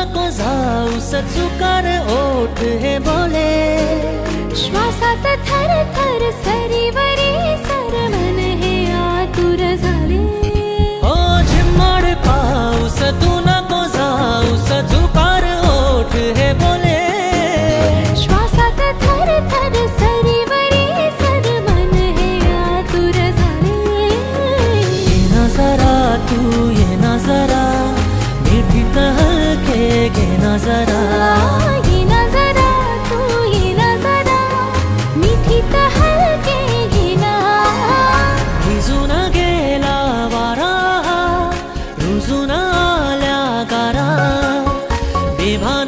नको जाऊ चुकार ओठ हे बोले श्वासात थर थर सरीवरी सरमन हे आतुर झाले ओ झिम्मड पाऊस तू नको जाऊ चुकार ओठ हे बोले श्वासात थर थर सरीवरी सरमन हे आतुर झाले ये ना जरा तू ये ना जरा मीठी तहलके गे ना जरा ये ना जरा तू ये ना जरा मीठी तहलके घे ना भिजून गेला वारा रुजून आल्या गारा बेभान